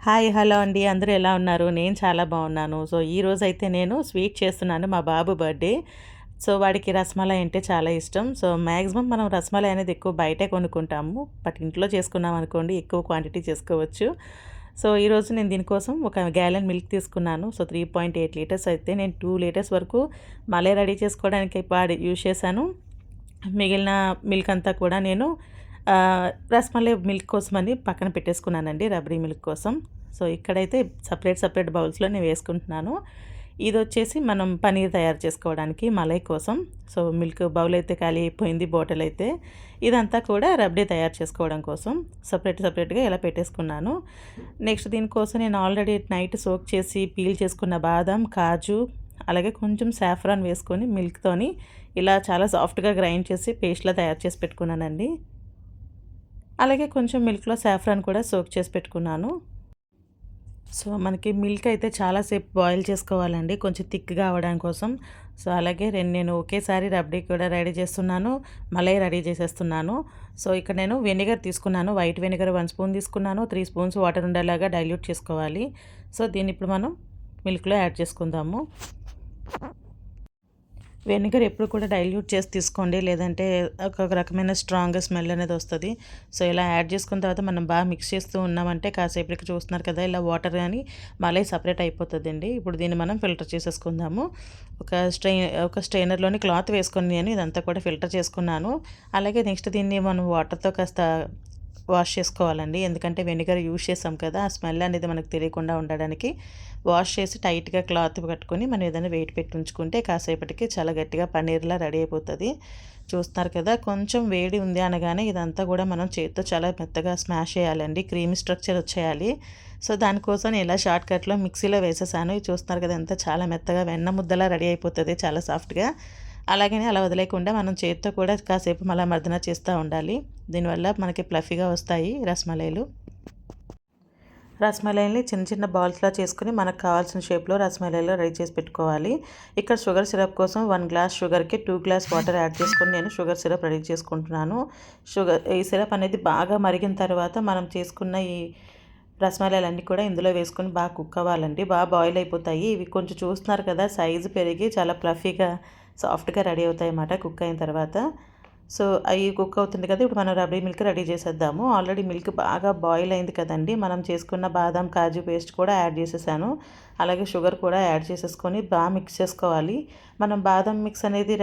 Hi! Hello అండి. అందరూ ఎలా ఉన్నారు? నేను చాలా బాగున్నాను. సో, ఈరోజైతే నేను స్వీట్ చేస్తున్నాను. మా బాబు బర్త్‌డే. సో, వాడికి రసమలై అంటే చాలా ఇష్టం. సో, మాక్సిమం మనం రసమలై అనేది ఎక్కువ బయటే కొనుక్కుంటాము. బట్ ఇంట్లో చేసుకున్నామనుకోండి ఎక్కువ క్వాంటిటీ చేసుకోవచ్చు. సో, ఈరోజు నేను దీనికోసం ఒక గ్యాలన్ మిల్క్ తీసుకున్నాను. సో, 3.8 లీటర్స్ అయితే నేను 2 లీటర్స్ వరకు మలై రెడీ చేసుకోవడానికి యూజ్ చేశాను. మిగిలిన మిల్క్ అంతా కూడా నేను రసమలై మిల్క్ కోసమని పక్కన పెట్టేసుకున్నానండి. రబడీ మిల్క్ కోసం. సో, ఇక్కడైతే సెపరేట్ బౌల్స్‌లో నేను వేసుకుంటున్నాను. ఇదొచ్చేసి మనం పనీర్ తయారు చేసుకోవడానికి మలై కోసం. సో, మిల్క్ బౌల్ అయితే ఖాళీ అయిపోయింది. బాటిల్ అయితే. ఇదంతా కూడా రబడీ తయారు చేసుకోవడం కోసం సెపరేట్‌గా ఇలా పెట్టేసుకున్నాను. నెక్స్ట్ దీనికోసం నేను ఆల్రెడీ నైట్ సోక్ చేసి పీల్ చేసుకున్న బాదం, కాజు అలాగే కొంచెం సాఫ్రాన్ వేసుకొని మిల్క్‌తోని ఇలా చాలా సాఫ్ట్‌గా గ్రైండ్ చేసి పేస్ట్‌లా తయారు చేసి పెట్టుకున్నానండి. అలాగే కొంచెం మిల్క్‌లో సాఫ్రాన్ కూడా సోక్ చేసి పెట్టుకున్నాను. సో, మనకి మిల్క్ అయితే చాలా సేపు బాయిల్ చేసుకోవాలండి. కొంచెం థిక్‌గా అవ్వడం కోసం. సో, అలాగే నేను ఒకేసారి రబడీ కూడా రెడీ చేస్తున్నాను. మలై రెడీ చేసేస్తున్నాను. సో, ఇక్కడ నేను వెనిగర్ తీసుకున్నాను. వైట్ వెనిగర్ 1 స్పూన్ తీసుకున్నాను. 3 స్పూన్స్ వాటర్ ఉండేలాగా డైల్యూట్ చేసుకోవాలి. సో, దీన్ని ఇప్పుడు మనం మిల్క్‌లో యాడ్ చేసుకుందాము. వెనిగర్ ఎప్పుడు కూడా డైల్యూట్ చేసి తీసుకోండి. లేదంటే ఒక రకమైన స్ట్రాంగ్ స్మెల్ అనేది వస్తది. సో, ఇలా యాడ్ చేసుకున్న తర్వాత మనం బాగా మిక్స్ చేస్తూ ఉన్నామంటే కాసేపటికి చూస్తున్నారు కదా! ఇలా వాటర్ గాని మలై సెపరేట్ అయిపోతదండి. ఇప్పుడు దీన్ని మనం ఫిల్టర్ చేసేసుకుందాము. ఒక స్ట్రెయినర్‌లోని క్లాత్ వేసుకొని నేను ఇదంతా కూడా ఫిల్టర్ చేసుకున్నాను. అలాగే నెక్స్ట్ దీన్ని మనం వాటర్‌తో కాస్త వాష్ చేసుకోవాలండి. ఎందుకంటే వెనిగర్ యూజ్ చేసాం కదా! ఆ స్మెల్ అనేది మనకు తెలియకుండా ఉండడానికి వాష్ చేసి టైట్‌గా క్లాత్ కట్టుకొని మనం ఏదైనా వెయిట్ పెట్టి ఉంచుకుంటే కాసేపటికి చాలా గట్టిగా పన్నీర్‌లా రెడీ అయిపోతది. చూస్తున్నారు కదా! కొంచెం వేడి ఉంది అనగానే ఇదంతా కూడా మనం చేత్తో చాలా మెత్తగా స్మాష్ చేయాలండి. క్రీమీ స్ట్రక్చర్ వచ్చేయాలి. సో, దానికోసం నేను ఇలా షార్ట్‌కట్‌లో మిక్సీలో వేసేసాను. ఇది చూస్తున్నారు కదా! ఎంత చాలా మెత్తగా వెన్న ముద్దలా రెడీ అయిపోతది చాలా సాఫ్ట్‌గా. అలాగని అలా వదిలేయకుండా మనం చేత్తో కూడా కాసేపు మళ్ళా మర్దన చేస్తూ ఉండాలి. దీనివల్ల మనకి ఫ్లఫీగా వస్తాయి రసమలైలు. రసమలైని చిన్న చిన్న బాల్స్‌లా చేసుకొని మనకు కావాల్సిన షేప్‌లో రసమలైలో రెడీ చేసి పెట్టుకోవాలి. ఇక్కడ షుగర్ సిరప్ కోసం 1 గ్లాస్ షుగర్‌కి 2 గ్లాస్ వాటర్ యాడ్ చేసుకొని నేను షుగర్ సిరప్ రెడీ చేసుకుంటున్నాను. ఈ సిరప్ అనేది బాగా మరిగిన తర్వాత మనం చేసుకున్న ఈ రసమలైలన్నీ కూడా ఇందులో వేసుకొని బాగా కుక్ అవ్వాలండి. బాగా బాయిల్ అయిపోతాయి. ఇవి కొంచెం చూస్తున్నారు కదా! సైజు పెరిగి చాలా ఫ్లఫీగా, సాఫ్ట్‌గా రెడీ అవుతాయన్నమాట కుక్ అయిన తర్వాత. సో, అయి కుక్ అవుతుంది కదా! ఇప్పుడు మనం రబడీ మిల్క్ రెడీ చేసేద్దాము. ఆల్రెడీ మిల్క్ బాగా బాయిల్ అయింది కదండీ! మనం చేసుకున్న బాదం, కాజు పేస్ట్ కూడా యాడ్ చేసేసాను. అలాగే షుగర్ కూడా యాడ్ చేసేసుకొని బాగా మిక్స్ చేసుకోవాలి. మనం బాదం మిక్స్ అనేది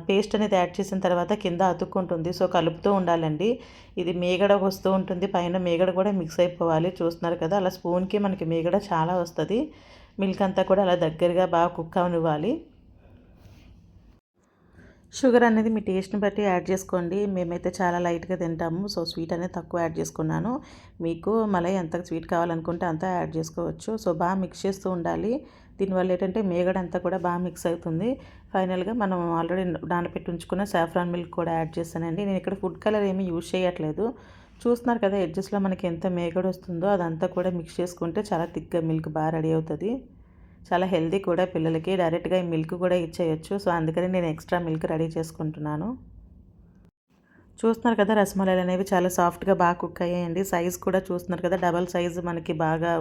పేస్ట్ అనేది యాడ్ చేసిన తర్వాత కింద అతుక్కుంటుంది. సో, కలుపుతూ ఉండాలండి. ఇది మీగడ వస్తూ ఉంటుంది. పైన మీగడ కూడా మిక్స్ అయిపోవాలి. చూస్తున్నారు కదా! అలా స్పూన్‌కి మనకి మీగడ చాలా వస్తది. మిల్క్ అంతా కూడా అలా దగ్గరగా బాగా కుక్ అవ్వనివ్వాలి. షుగర్ అనేది మీ టేస్ట్‌ని బట్టి యాడ్ చేసుకోండి. మేమైతే చాలా లైట్‌గా తింటాము. సో, స్వీట్ అనేది తక్కువ యాడ్ చేసుకున్నాను. మీకు మలై ఎంత స్వీట్ కావాలనుకుంటే అంత యాడ్ చేసుకోవచ్చు. సో, బాగా మిక్స్ చేస్తూ ఉండాలి. దీనివల్ల ఏంటంటే మేగడ అంతా కూడా బాగా మిక్స్ అవుతుంది. ఫైనల్‌గా మనం ఆల్రెడీ నానబెట్టి ఉంచుకున్న సాఫ్రాన్ మిల్క్ కూడా యాడ్ చేశానండి. నేను ఇక్కడ ఫుడ్ కలర్ ఏమీ యూజ్ చేయట్లేదు. చూస్తున్నారు కదా! ఎడ్జెస్‌లో మనకి ఎంత మేగడ వస్తుందో అదంతా కూడా మిక్స్ చేసుకుంటే చాలా థిక్‌గా మిల్క్ బాగా రెడీ అవుతది. చాలా హెల్తీ కూడా పిల్లలకి. డైరెక్ట్‌గా ఈ మిల్క్ కూడా ఇచ్చేయొచ్చు. సో, అందుకని నేను ఎక్స్ట్రా మిల్క్ రెడీ చేసుకుంటున్నాను. చూస్తున్నారు కదా! రసమలైలనేవి చాలా సాఫ్ట్‌గా బాగా కుక్ అయ్యాయండి. సైజ్ కూడా చూస్తున్నారు కదా! డబల్ సైజ్ మనకి బాగా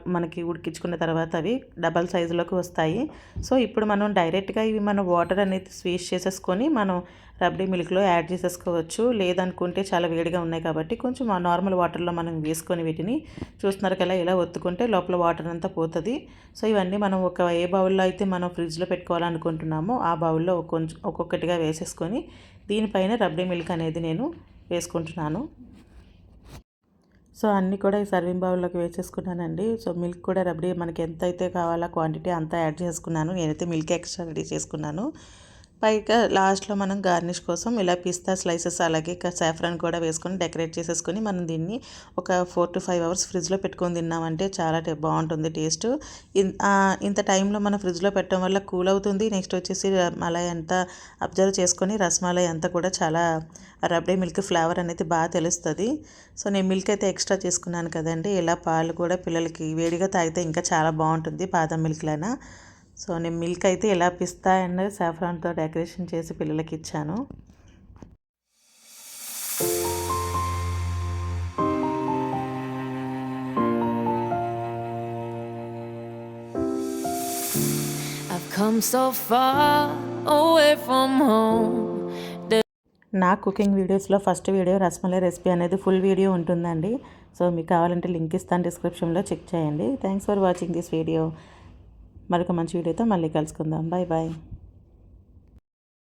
మనకి ఉడికించుకున్న తర్వాత అవి డబల్ సైజులోకి వస్తాయి. సో, ఇప్పుడు మనం డైరెక్ట్‌గా ఇవి మనం వాటర్ అనేది స్వీజ్ చేసేసుకొని మనం రబడీ మిల్క్‌లో యాడ్ చేసేసుకోవచ్చు. లేదనుకుంటే చాలా వేడిగా ఉన్నాయి కాబట్టి కొంచెం నార్మల్ వాటర్‌లో మనం వేసుకొని వీటిని చూస్తున్నారు కదా! ఇలా ఒత్తుకుంటే లోపల వాటర్ అంతా పోతది. సో, ఇవన్నీ మనం ఏ బౌల్‌లో అయితే మనం ఫ్రిడ్జ్‌లో పెట్టుకోవాలనుకుంటున్నామో ఆ బౌల్‌లో కొంచెం ఒక్కొక్కటిగా వేసేసుకొని దీనిపైన రబడీ మిల్క్ అనేది నేను వేసుకుంటున్నాను. సో, అన్నీ కూడా ఈ సర్వింగ్ బౌల్‌లోకి వేసేసుకున్నానండి. సో, మిల్క్ కూడా రబడీ మనకి ఎంతైతే కావాలో క్వాంటిటీ అంతా యాడ్ చేసుకున్నాను. నేనైతే మిల్క్ ఎక్స్ట్రా రెడీ చేసుకున్నాను. పైగా లాస్ట్‌లో మనం గార్నిష్ కోసం ఇలా పిస్తా స్లైసెస్ అలాగే సాఫ్రాన్ కూడా వేసుకొని డెకరేట్ చేసేసుకొని మనం దీన్ని ఒక 4-5 అవర్స్ ఫ్రిడ్జ్‌లో పెట్టుకొని తిన్నామంటే చాలా బాగుంటుంది టేస్ట్. ఇంత టైంలో మనం ఫ్రిడ్జ్‌లో పెట్టడం వల్ల కూల్ అవుతుంది. నెక్స్ట్ వచ్చేసి మలై అంతా అబ్జర్వ్ చేసుకొని రసమలై అంతా కూడా చాలా రబడీ మిల్క్ ఫ్లేవర్ అనేది బాగా తెలుస్తది. సో, నేను మిల్క్ అయితే ఎక్స్ట్రా చేసుకున్నాను కదండీ! ఇలా పాలు కూడా పిల్లలకి వేడిగా తాగితే ఇంకా చాలా బాగుంటుంది బాదం మిల్క్‌లానా. సో, నేను మిల్క్ అయితే ఇలా పిస్తా అండ్ సాఫ్రాన్‌తో డెకరేషన్ చేసి పిల్లలకి ఇచ్చాను. come so far away from home. నా కుకింగ్ వీడియోస్లో ఫస్ట్ వీడియో రసమలై రెసిపీ అనేది ఫుల్ వీడియో ఉంటుందండి. సో మీకు కావాలంటే లింక్ ఇస్తాను, డిస్క్రిప్షన్లో చెక్ చేయండి. Thanks for watching this video. మరొక మంచి వీడియోతో మళ్ళీ కలుసుకుందాం. Bye bye.